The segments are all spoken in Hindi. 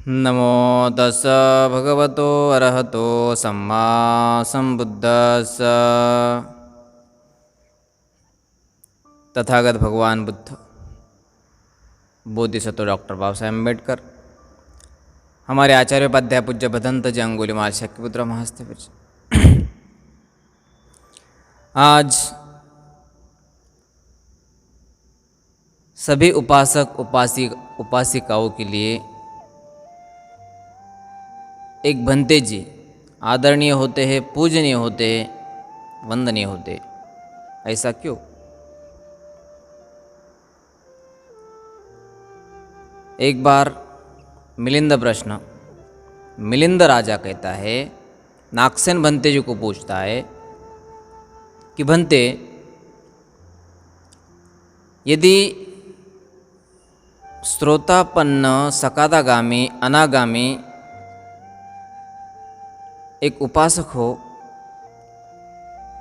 नमो तस् भगवतो अरहतो सम्मा संबुद्धस्स। तथागत भगवान बुद्ध, बोधिसत्व डॉक्टर बाबा साहेब अम्बेडकर, हमारे आचार्य उपाध्याय पूज्य भदंत जी अंगुलीमाल शक्तिपुत्र महास्ते। आज सभी उपासक उपासिकाओं के लिए एक भंते जी आदरणीय होते हैं, पूजनीय होते हैं, वंदनीय होते हैं। ऐसा क्यों? एक बार मिलिंद प्रश्न, मिलिंद राजा कहता है, नागसेन भंते जी को पूछता है कि भंते, यदि श्रोतापन्न सकादागामी अनागामी एक उपासक हो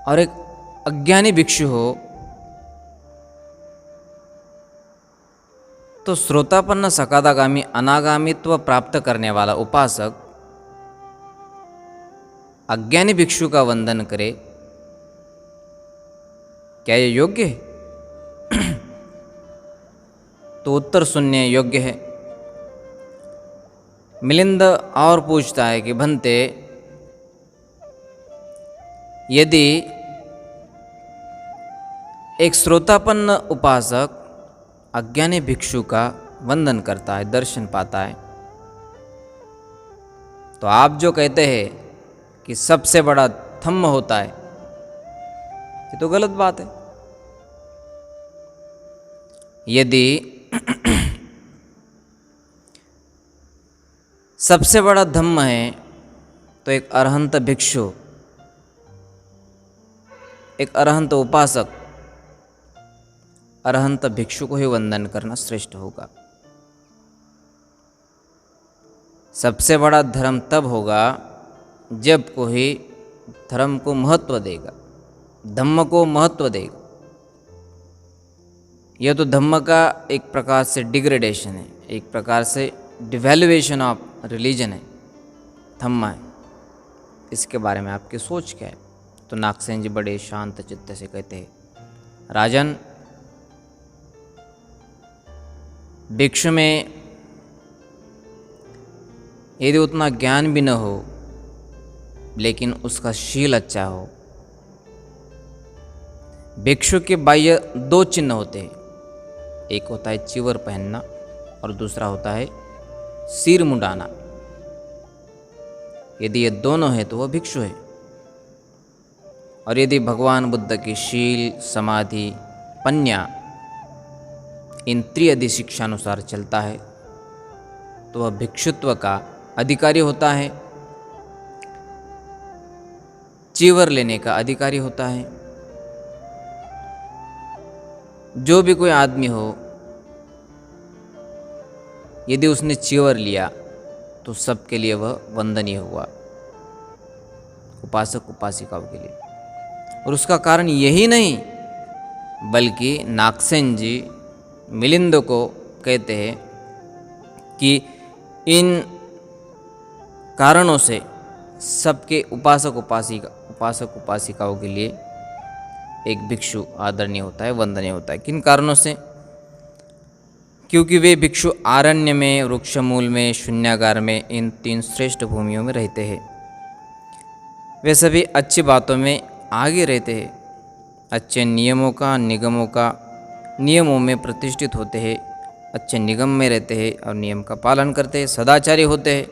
और एक अज्ञानी भिक्षु हो, तो श्रोतापन्न सकादागामी अनागामित्व प्राप्त करने वाला उपासक अज्ञानी भिक्षु का वंदन करे, क्या ये योग्य है? तो उत्तर सुनने योग्य है। मिलिंद और पूछता है कि भंते, यदि एक श्रोतापन्न उपासक अज्ञानी भिक्षु का वंदन करता है, दर्शन पाता है, तो आप जो कहते हैं कि सबसे बड़ा धम्म होता है, ये तो गलत बात है। यदि सबसे बड़ा धम्म है तो एक अरहंत भिक्षु, एक अरहंत उपासक अरहंत भिक्षु को ही वंदन करना श्रेष्ठ होगा। सबसे बड़ा धर्म तब होगा जब कोई धर्म को महत्व देगा, धम्म को महत्व देगा। यह तो धम्म का एक प्रकार से डिग्रेडेशन है, एक प्रकार से डिवैल्यूएशन ऑफ रिलीजन है, धम्म है। इसके बारे में आपकी सोच क्या है? तो नागसेन जी बड़े शांत चित्त से कहते हैं, राजन, भिक्षु में यदि उतना ज्ञान भी न हो, लेकिन उसका शील अच्छा हो। भिक्षु के बाह्य दो चिन्ह होते हैं, एक होता है चिवर पहनना और दूसरा होता है सिर मुंडाना। यदि ये दोनों है तो वह भिक्षु है। और यदि भगवान बुद्ध की शील, समाधि, पन्या इन त्रिअधि शिक्षानुसार चलता है तो वह भिक्षुत्व का अधिकारी होता है, चीवर लेने का अधिकारी होता है। जो भी कोई आदमी हो, यदि उसने चीवर लिया तो सबके लिए वह वंदनीय हुआ, उपासक उपासिकाओं के लिए। और उसका कारण यही नहीं, बल्कि नागसेन जी मिलिंद को कहते हैं कि इन कारणों से सबके उपासक उपासिकाओं के लिए एक भिक्षु आदरणीय होता है, वंदनीय होता है। किन कारणों से? क्योंकि वे भिक्षु आरण्य में, वृक्षमूल में, शून्यागार में, इन तीन श्रेष्ठ भूमियों में रहते हैं। वे सभी अच्छी बातों में आगे रहते हैं, अच्छे नियमों का, नियमों में प्रतिष्ठित होते हैं, अच्छे निगम में रहते हैं और नियम का पालन करते हैं, सदाचारी होते हैं,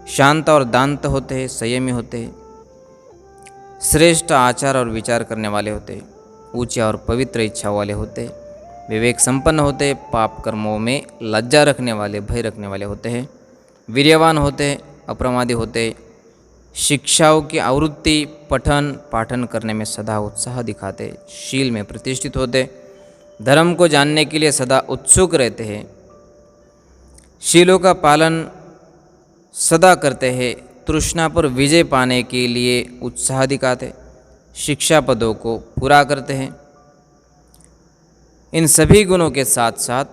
शांत और दांत होते हैं, संयमी होते हैं, श्रेष्ठ आचार और विचार करने वाले होते हैं, ऊंचे और पवित्र इच्छाओं वाले होते हैं, विवेक संपन्न होते हैं, पाप कर्मों में लज्जा रखने वाले, भय रखने वाले होते हैं, वीर्यवान होते हैं, अप्रमादी होते हैं, शिक्षाओं की आवृत्ति पठन पाठन करने में सदा उत्साह दिखाते, शील में प्रतिष्ठित होते, धर्म को जानने के लिए सदा उत्सुक रहते हैं, शीलों का पालन सदा करते हैं, तृष्णा पर विजय पाने के लिए उत्साह दिखाते, शिक्षा पदों को पूरा करते हैं। इन सभी गुणों के साथ साथ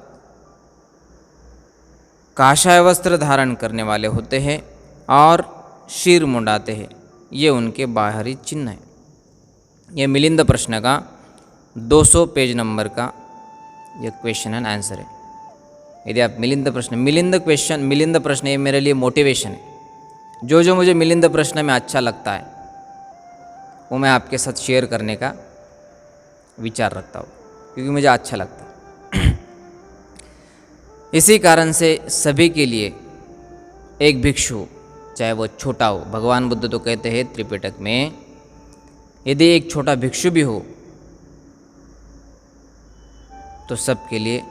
काषाय वस्त्र धारण करने वाले होते हैं और शीर मुंडाते हैं। ये उनके बाहरी चिन्ह है। ये मिलिंद प्रश्न का 200 पेज नंबर का ये क्वेश्चन एंड आंसर है। यदि आप मिलिंद प्रश्न ये मेरे लिए मोटिवेशन है। जो मुझे मिलिंद प्रश्न में अच्छा लगता है वो मैं आपके साथ शेयर करने का विचार रखता हूँ, क्योंकि मुझे अच्छा लगता है। इसी कारण से सभी के लिए एक भिक्षु, चाहे वो छोटा हो, भगवान बुद्ध तो कहते हैं त्रिपिटक में, यदि एक छोटा भिक्षु भी हो तो सबके लिए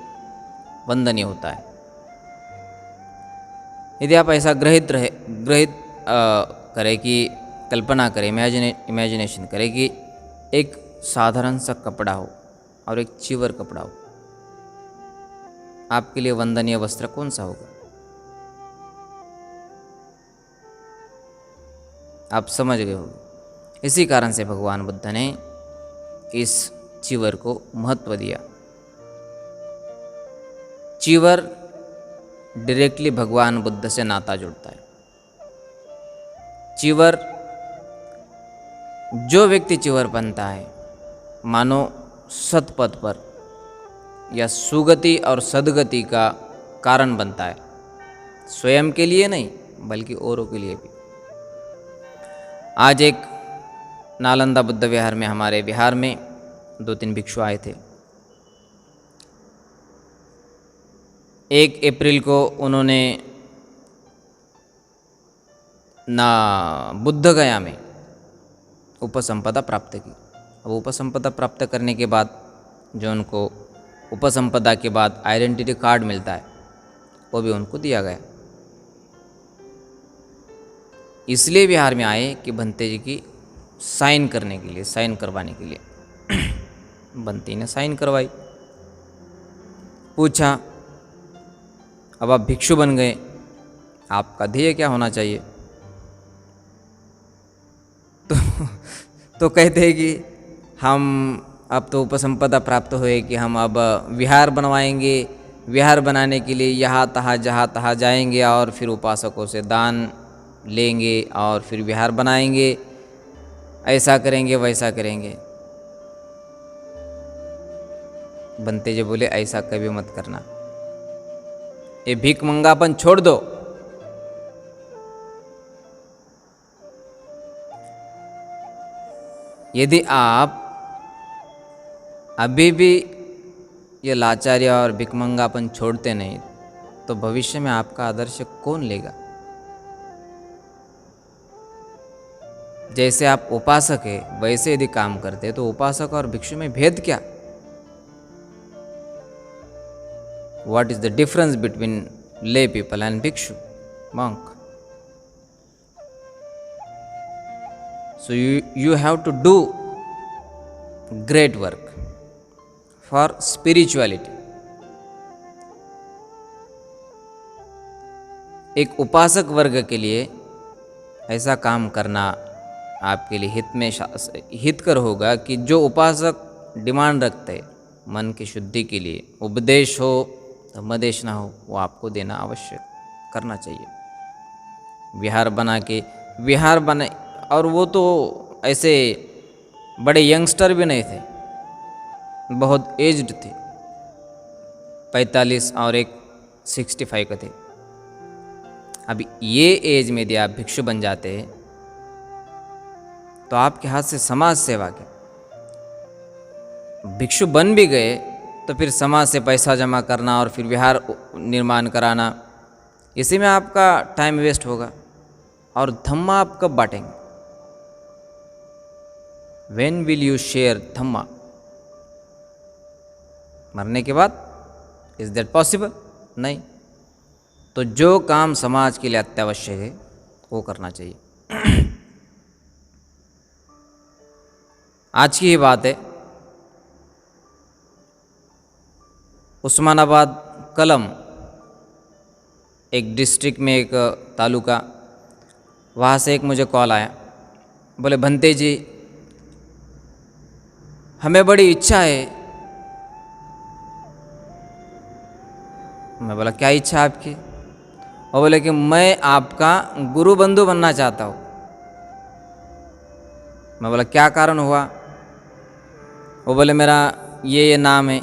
वंदनीय होता है। यदि आप ऐसा ग्रहित करें कि कल्पना करें, इमेजिनेशन करें कि एक साधारण सा कपड़ा हो और एक चिवर कपड़ा हो, आपके लिए वंदनीय वस्त्र कौन सा होगा? आप समझ गए होंगे। इसी कारण से भगवान बुद्ध ने इस चिवर को महत्व दिया। चिवर डायरेक्टली भगवान बुद्ध से नाता जुड़ता है। चिवर, जो व्यक्ति चिवर बनता है, मानो सतपथ पर या सुगति और सद्गति का कारण बनता है। स्वयं के लिए नहीं बल्कि औरों के लिए भी। आज एक नालंदा बुद्ध विहार में, हमारे बिहार में 2-3 भिक्षु आए थे। 1 अप्रैल को उन्होंने बुद्ध गया में उपसंपदा प्राप्त की। अब उपसंपदा प्राप्त करने के बाद जो उनको उपसंपदा के बाद आइडेंटिटी कार्ड मिलता है वो भी उनको दिया गया। इसलिए बिहार में आए कि भंते जी की साइन करने के लिए, साइन करवाने के लिए। बंती ने साइन करवाई। पूछा, अब आप भिक्षु बन गए, आपका ध्येय क्या होना चाहिए? तो कहते हैं कि हम अब तो उपसंपदा प्राप्त हुए कि हम अब विहार बनवाएंगे। विहार बनाने के लिए यहाँ तहाँ जहाँ तहाँ जाएंगे और फिर उपासकों से दान लेंगे और फिर विहार बनाएंगे, ऐसा करेंगे वैसा करेंगे। बंते जी बोले, ऐसा कभी मत करना, ये भीख मंगापन छोड़ दो। यदि आप अभी भी ये लाचार्य और भिखमंगापन छोड़ते नहीं तो भविष्य में आपका आदर्श कौन लेगा? जैसे आप उपासक है वैसे यदि काम करते तो उपासक और भिक्षु में भेद क्या? What is the difference between lay people and bhikshu, monk? So you have to do great work for spirituality. एक उपासक वर्ग के लिए ऐसा काम करना आपके लिए हितकर होगा कि जो उपासक डिमांड रखते हैं मन की शुद्धि के लिए, उपदेश हो धम्मदेश ना हो, वो आपको देना आवश्यक करना चाहिए। विहार बने और वो तो ऐसे बड़े यंगस्टर भी नहीं थे, बहुत एज्ड थे, 45 और एक 65 के थे। अभी ये एज में यदि आप भिक्षु बन जाते हैं तो आपके हाथ से समाज सेवा के, भिक्षु बन भी गए तो फिर समाज से पैसा जमा करना और फिर विहार निर्माण कराना, इसी में आपका टाइम वेस्ट होगा। और धम्मा आप कब बांटेंगे? When will you share धम्मा? मरने के बाद? Is that possible? नहीं। तो जो काम समाज के लिए अत्यावश्यक है वो करना चाहिए। आज की ही बात है, उस्मानाबाद कलम एक डिस्ट्रिक्ट में एक तालुका, वहाँ से एक मुझे कॉल आया। बोले, भंते जी हमें बड़ी इच्छा है। मैं बोला, क्या इच्छा आपकी? वो बोले कि मैं आपका गुरु बंधु बनना चाहता हूँ। मैं बोला क्या कारण हुआ? वो बोले मेरा ये नाम है।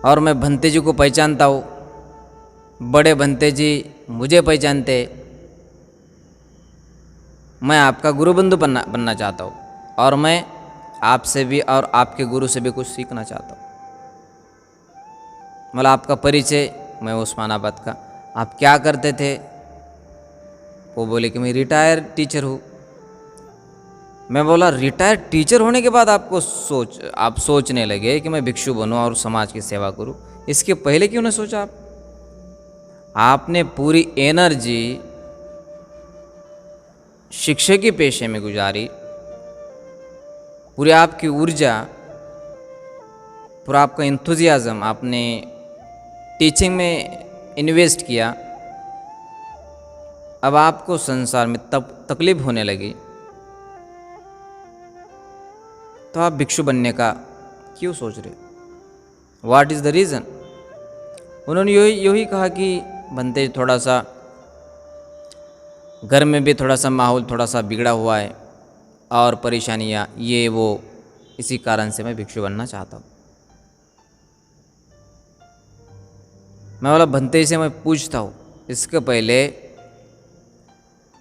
और मैं भंते जी को पहचानता हूँ, बड़े भंते जी मुझे पहचानते। मैं आपका गुरु बंधु बनना चाहता हूँ और मैं आपसे भी और आपके गुरु से भी कुछ सीखना चाहता हूँ। मतलब आपका परिचय, मैं उस्मानाबाद का, आप क्या करते थे? वो बोले कि मैं रिटायर टीचर हूँ। मैं बोला रिटायर टीचर होने के बाद आप सोचने लगे कि मैं भिक्षु बनूं और समाज की सेवा करूं? इसके पहले क्यों नहीं सोचा आपने पूरी एनर्जी शिक्षक के पेशे में गुजारी, पूरी आपकी ऊर्जा, पूरा आपका इंथुजियाज्म आपने टीचिंग में इन्वेस्ट किया। अब आपको संसार में तकलीफ होने लगी तो आप भिक्षु बनने का क्यों सोच रहे? What is the reason? उन्होंने यही कहा कि बनते थोड़ा सा घर में भी थोड़ा सा माहौल थोड़ा सा बिगड़ा हुआ है और परेशानियाँ ये वो, इसी कारण से मैं भिक्षु बनना चाहता हूँ। मैं बोला भंते से मैं पूछता हूँ, इसके पहले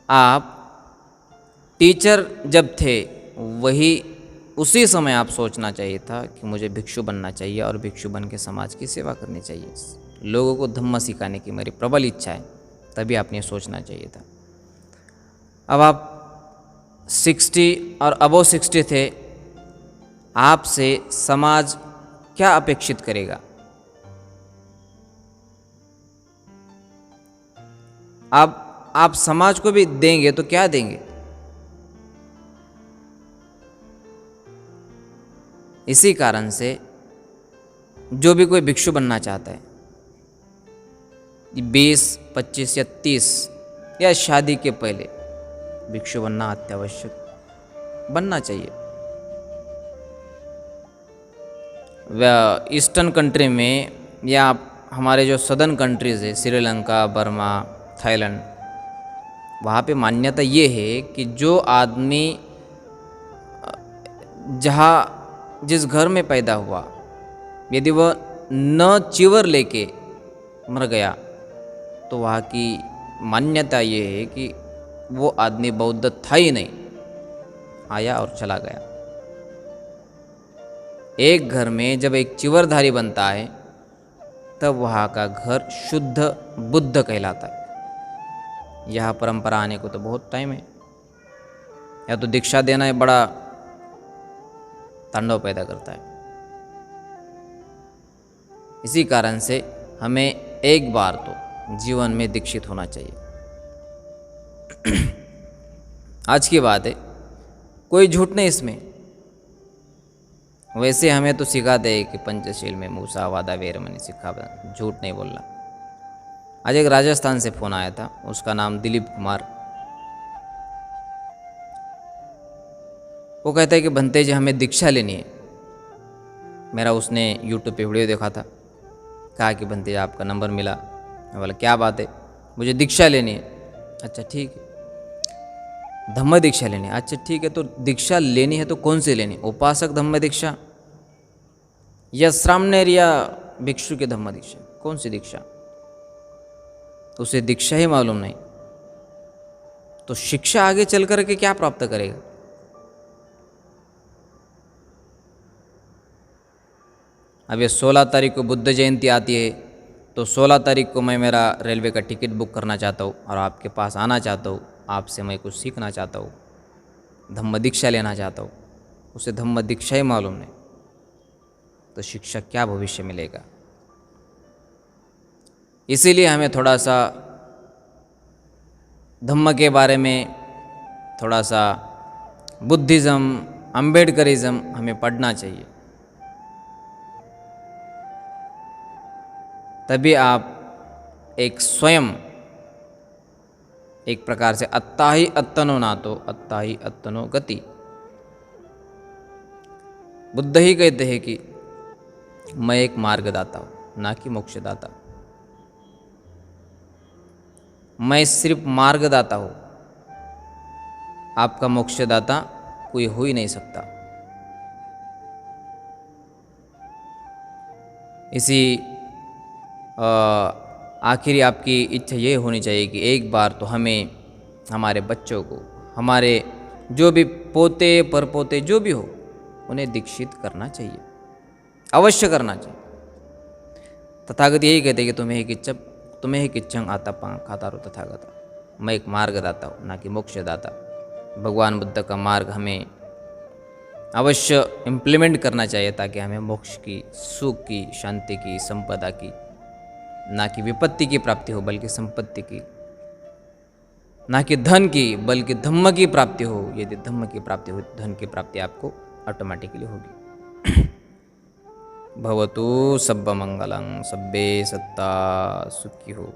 आप टीचर जब थे वही उसी समय आप सोचना चाहिए था कि मुझे भिक्षु बनना चाहिए और भिक्षु बन के समाज की सेवा करनी चाहिए, लोगों को धम्म सिखाने की मेरी प्रबल इच्छा है, तभी आपने सोचना चाहिए था। अब आप 60 और अबव 60 थे, आपसे समाज क्या अपेक्षित करेगा? आप समाज को भी देंगे तो क्या देंगे? इसी कारण से जो भी कोई भिक्षु बनना चाहता है, 20, 25 या 30 या शादी के पहले भिक्षु बनना अत्यावश्यक बनना चाहिए। ईस्टर्न कंट्री में या हमारे जो सदर्न कंट्रीज़ है, श्रीलंका, बर्मा, थाईलैंड, वहाँ पे मान्यता ये है कि जो आदमी जिस घर में पैदा हुआ, यदि वह न चिवर लेके मर गया तो वहाँ की मान्यता ये है कि वो आदमी बौद्ध था ही नहीं, आया और चला गया। एक घर में जब एक चिवरधारी बनता है तब वहाँ का घर शुद्ध बुद्ध कहलाता है। यह परंपरा आने को तो बहुत टाइम है, या तो दीक्षा देना है बड़ा तांडव पैदा करता है। इसी कारण से हमें एक बार तो जीवन में दीक्षित होना चाहिए। आज की बात है, कोई झूठ नहीं इसमें। वैसे हमें तो सिखाते हैं कि पंचशील में मूसा वादा वेरमणि सिखा, झूठ नहीं बोलना। आज एक राजस्थान से फ़ोन आया था, उसका नाम दिलीप कुमार। वो कहता है कि भंते जी हमें दीक्षा लेनी है। मेरा उसने यूट्यूब पे वीडियो देखा था, कहा कि भंते जी आपका नंबर मिला। मैं बोला क्या बात है, मुझे दीक्षा लेनी है। अच्छा ठीक है, धम्म दीक्षा लेनी है। अच्छा ठीक है, तो दीक्षा लेनी है तो कौन सी लेनी? उपासक धम्म दीक्षा या श्रामणेर या भिक्षु के धम्म दीक्षा? कौन सी दीक्षा? उसे दीक्षा ही मालूम नहीं तो शिक्षा आगे चल करके क्या प्राप्त करेगा? अब ये 16 तारीख को बुद्ध जयंती आती है, तो 16 तारीख को मैं मेरा रेलवे का टिकट बुक करना चाहता हूँ और आपके पास आना चाहता हूँ, आपसे मैं कुछ सीखना चाहता हूँ, धम्म दीक्षा लेना चाहता हूँ। उसे धम्म दीक्षा ही मालूम नहीं तो शिक्षा क्या भविष्य मिलेगा? इसीलिए हमें थोड़ा सा धम्म के बारे में, थोड़ा सा बुद्धिज़्म, अम्बेडकरिज्म हमें पढ़ना चाहिए। तभी आप एक स्वयं एक प्रकार से अत्ता ही अत्तनो नातो अत्ता ही अत्तनो गति। बुद्ध ही कहते हैं कि मैं एक मार्गदाता हूँ, ना कि मोक्षदाता। मैं सिर्फ मार्गदाता हूँ, आपका मोक्षदाता कोई हो ही नहीं सकता। इसी आखिरी आपकी इच्छा ये होनी चाहिए कि एक बार तो हमें हमारे बच्चों को, हमारे जो भी पोते परपोते जो भी हो, उन्हें दीक्षित करना चाहिए, अवश्य करना चाहिए। तथागत यही कहते कि तुम्हें ही किच्छं आतपं खातारो तथागत। मैं एक मार्गदाता हूँ, ना कि मोक्षदाता। भगवान बुद्ध का मार्ग हमें अवश्य इम्प्लीमेंट करना चाहिए, ताकि हमें मोक्ष की, सुख की, शांति की, संपदा की, ना कि विपत्ति की प्राप्ति हो, बल्कि संपत्ति की, ना कि धन की, बल्कि धम्म की प्राप्ति हो। यदि धम्म की प्राप्ति हो, धन की प्राप्ति आपको ऑटोमेटिकली होगी। भवतु सब्बमंगलं, सब्बे सत्ता सुखी हो।